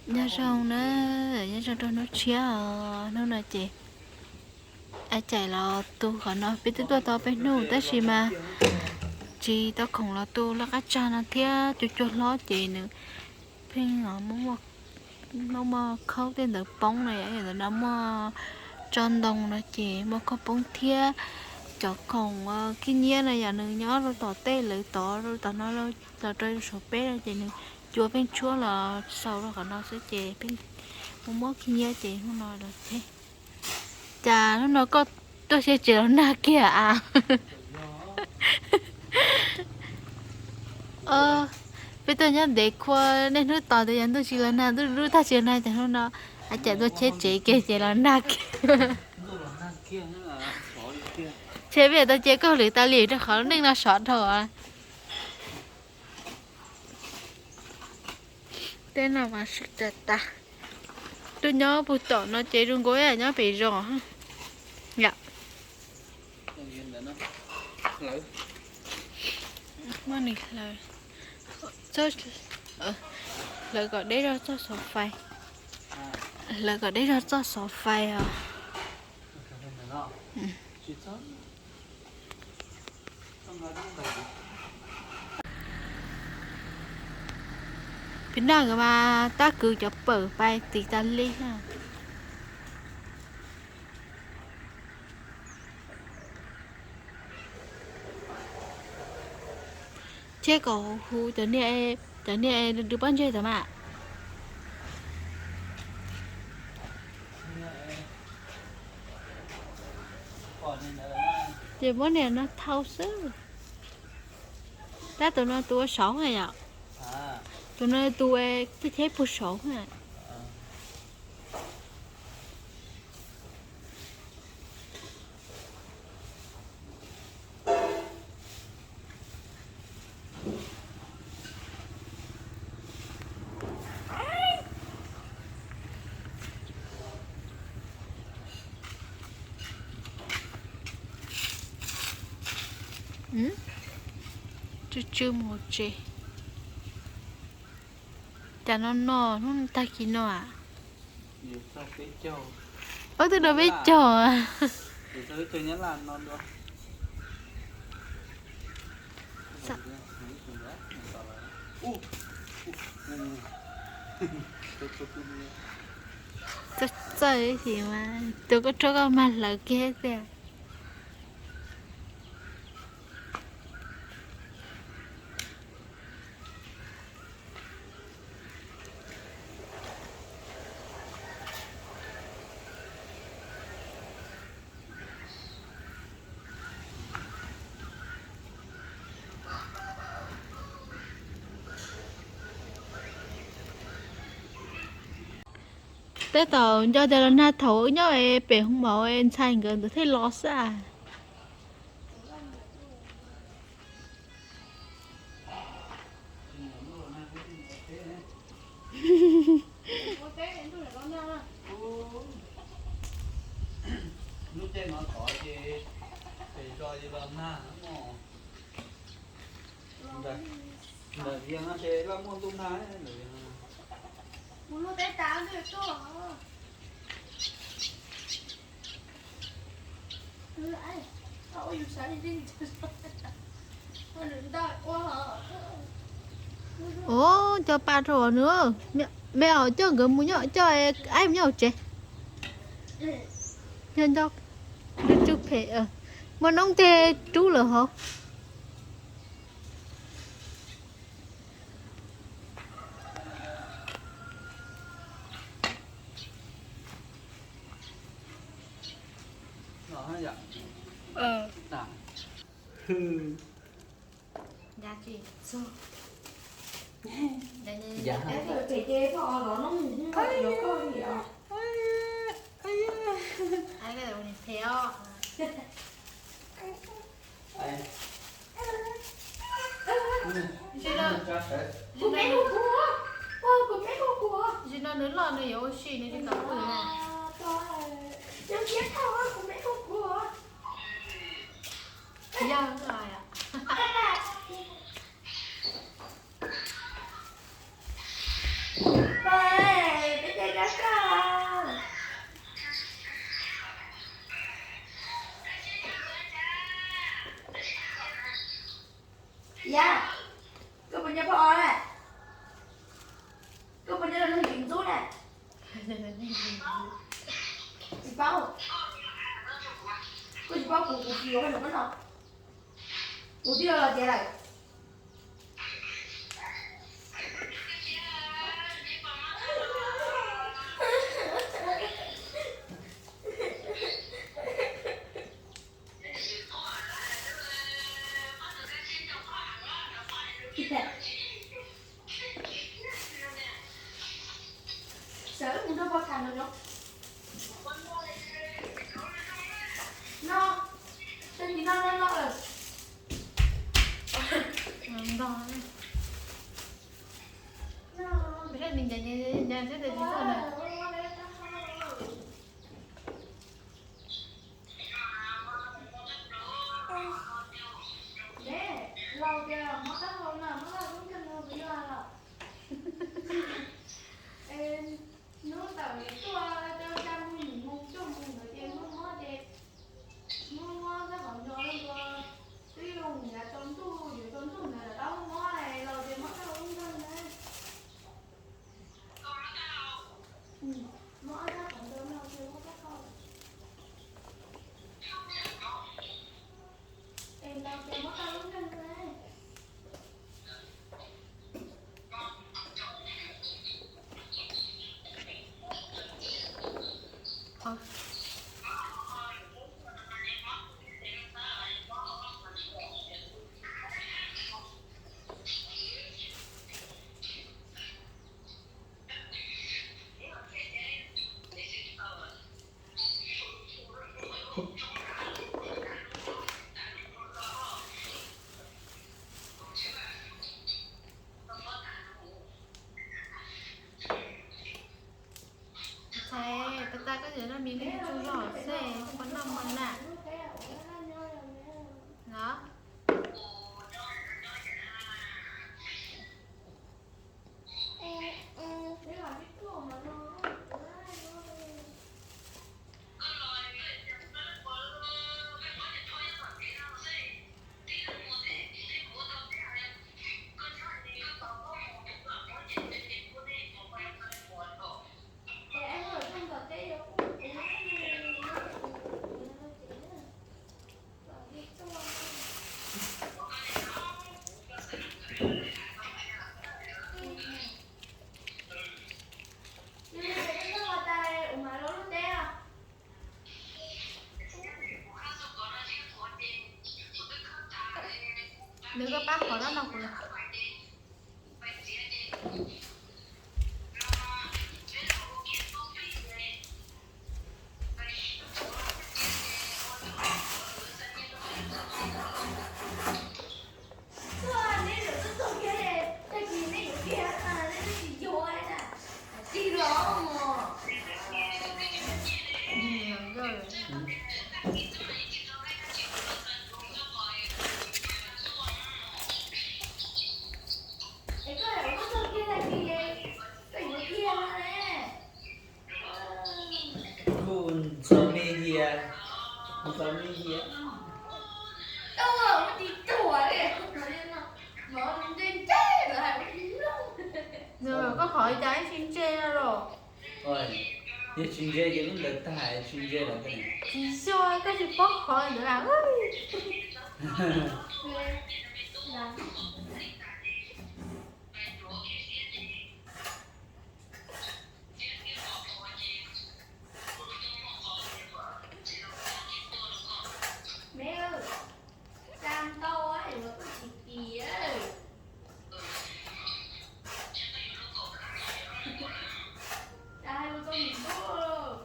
nhà rồng nữa nhà rồng trong nó chia nó là chị ai chạy là tu khỏi nó biết tôi tao biết nụ tới gì mà chị tao không là tu là cái cha nó thia chú chú lo chị nữa phim ngõ nó mà khâu tên được bóng này ấy rồi nó mà tròn đồng nó chị mà có bóng thia cho còn cái nhia này giờ nữa nhớ rồi tỏ tê lại tỏ rồi tỏ nó rồi tỏ trên số bé rồi chị nữa chúa bên chúa là sau đó nó sẽ chị bên không mất cái nhia chị nó nói là thế chà nó nói có tôi sẽ chỉ nó na kia à bây giờ nhá để qua nên nó tỏ thì tôi chỉ là na tôi ta chỉ na thì nó à chạy tôi chết chế kia chỉ là na kia chế về tôi chế câu lì ta lì cho khó nên là sọt thôi à tên nào mà sức tật ta tôi nhớ buổi tối nó chế rung gối à nhớ bị rò ha dạ mà này là cho lời gọi đấy ra cho sổ phai lời gọi đấy ra cho sổ phai à phía nào cơ mà ta cứ cho bờ bay thì ta đi ha chế cổ khu tới nè được bao nhiêu rồi mà thì bữa này nó thâu sức ta tụi nó tua sáu này ạ tụi nó tua cái thế phụ sáu này chưa một chị chả nó ta kỹ nó à tôi đâu biết trò à tôi chơi nhắn là non được tôi chơi thì mà tôi có cho con mặt là kia kìa tới tàu cho để nó thổi nhớ em bể không bảo em sai gần tôi thấy lo xa lúc trên nó có gì thì cho gì làm na đời riêng nó sẽ làm món tôm thái muốn nó té táo được cơ lại ôi dù sao đi nó đứng đợi quá hả ố cho ba rồi nữa mẹ ở cho người muốn nhọ cho ai muốn nhọ chị nhân cho đi chụp hệ mà nông tê chú lửa hả dạ chị sao dạ cái chế phò nó không có gì à ai cái đầu này theo cô bé của cô bé của chị nó lớn lon này yếu xì này đi cắm rồi hả em biết thôi cô bé của dạ rồi ạ ba chị bao chị bao củ kiều hay là cái nào củ tiêu là gì này sợ cũng đâu có thành được đâu no tên gì no rồi Ngon. Biết là mình nhà sẽ được gì rồi này. Nè, lâu kìa, mất đất không nào, mất đất cũng chân rồi, bây giờ là em nó tao cái tua cho mình một chút mình ở trên nó mất đẹp nó cái còn cho nó cái dùng nhà trốn tu dù trốn tu này là đâu có này lâu kìa mất đất cũng chân này mất đất còn cho lâu kìa mất đất không em lâu kìa mất đất cũng chân này Thôi. Xe, ta có thể là mình đi chú rõ xe, không có nằm mà nè. Đó. Nếu các bác có rất là của Kun Somedia Somedia đâu rồi nó đi chùa đấy nó lên chết rồi hay cái gì rồi có khỏi trái xin chê rồi. Ôi, giờ chuyên gia giờ cũng được ta hại chuyên gia là cái này. Chỉ xôi cái gì bóc khỏi nữa à ơi. mẹ ơi cam to ấy nó có gì kỳ ấy đây mà con nhìn tốt rồi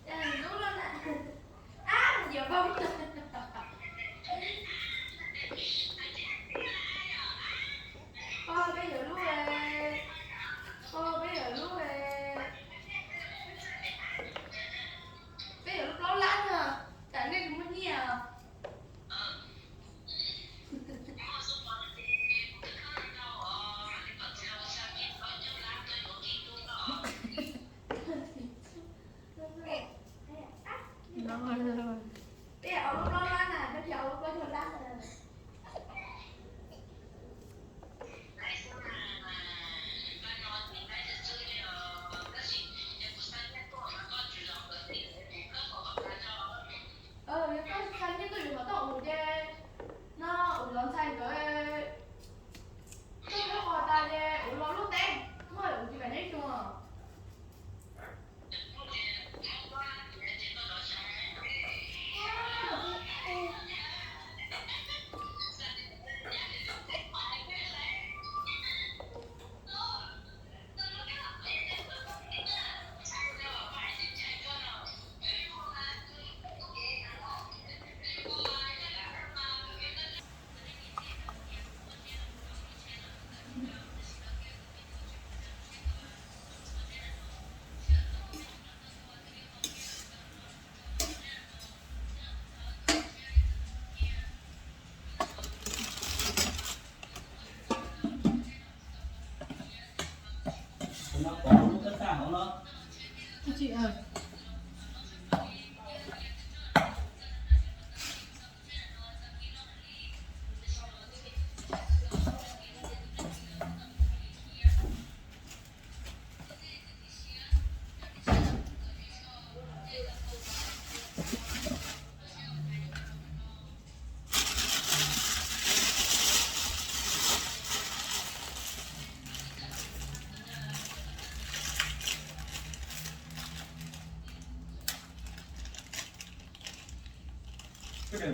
đây là tốt lắm nè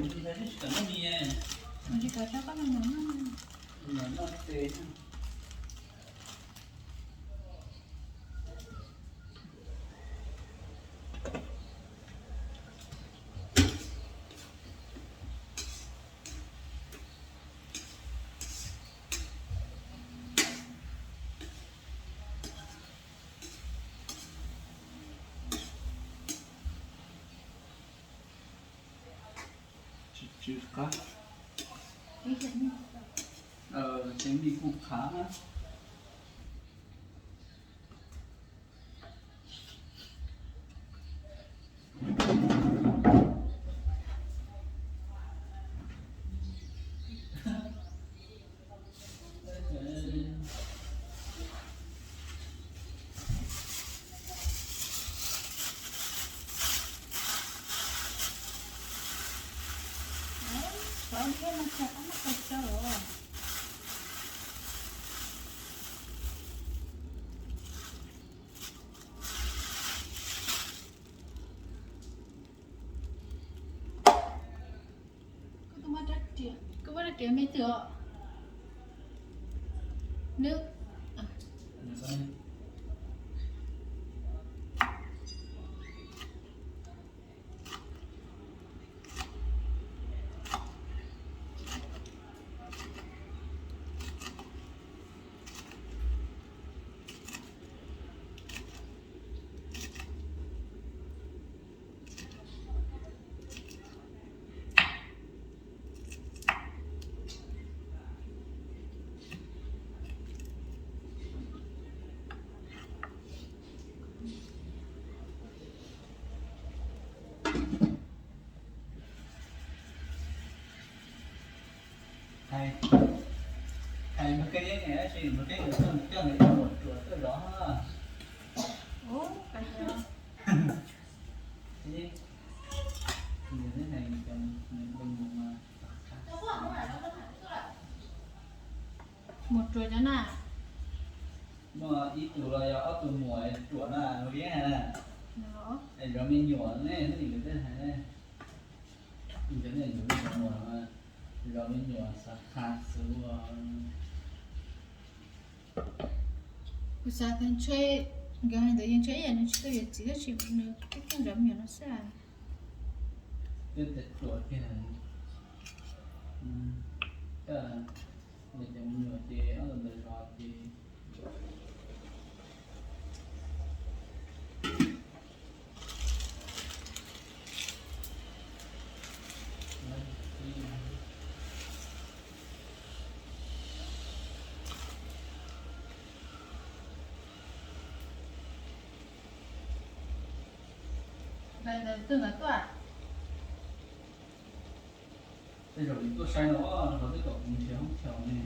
mình thấy cái nó đi nha. Mình chỉ có cho các bạn nhóm Nó tê. Chữ cá. Tránh đi cục khá á. Còn cái nó sẽ có một cái chỗ rồi. Cứ bắt được mấy tựa nước hay một cái này chỉ một cái người ta một chuột cái đó ha. ố cái gì Thế như thế này trong bên một chuột đó nè mà ít tuổi rồi ở tuổi mùa chuột là nó biết nè. đó Để rồi mình nhỏ này nó thì cái thế này. Mình cái này nó mùa mà rồi mình nhỏ sạch hạt xuống. cứ sao thành chơi cái này tự nhiên chơi vậy nó chơi chỉ có chịu nữa cái rắm nhiều nó sẽ Cái tết chuột cái này. Cái là mình dùng nhiều thì ở bên đây rồi thì vậy là từng ở tòa bây giờ tôi sai nó có cái cậu cũng chéo này.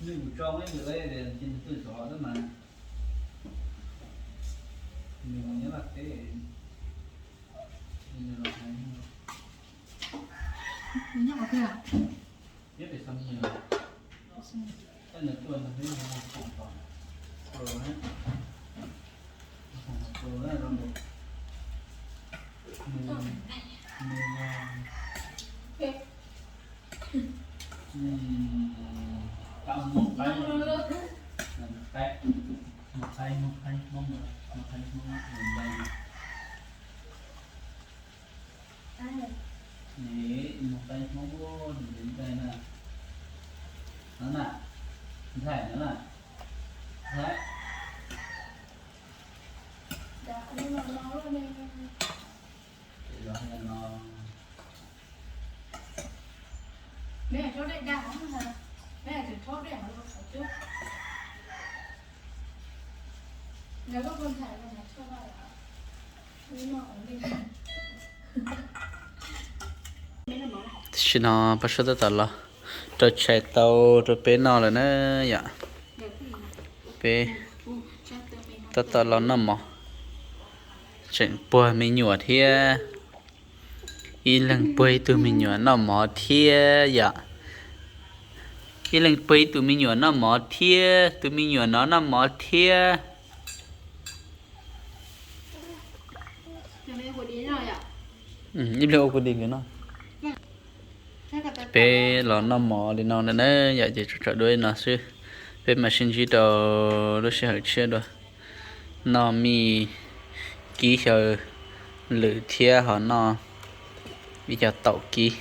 Nhưng trong ấy người ấy thì trên từ gió đó mà mình nhớ là thế mình là thấy nhắc vào cái à biết về xong nhiều cái nửa tuần là thấy nó không còn rồi hết rồi là một tạo một cái mong đây Đấy, một tay không vô thì đến đây nè. Nó nè. Thẻ nữa nè. Đấy. Dạ, nhưng mà nó là nên Để đó là nó mẹ cho đây đau không hả? Mẹ thì thoát để nó phải trước. Nếu có con thải là nó cho vào ạ. Nhưng mà ổn định. chỉ nó bắt đầu từ là cho chạy tàu rồi bên nó là nó dạ bên tàu là nó mà chuyện bùa mình nhựa thì y lần bùi tụi mình nhựa nó mỏ thì dạ y lần bùi tụi mình nhựa nó mỏ thì tụi mình nhựa nó mỏ thì như lâu có đi cái nó bé là nó mỏ thì nó nữa dạ chỉ cho đuôi nó xí bé mà xin chỉ đồ nó sẽ hơi chết rồi nó mi kỹ giờ lử thia họ nó bây giờ tàu kỹ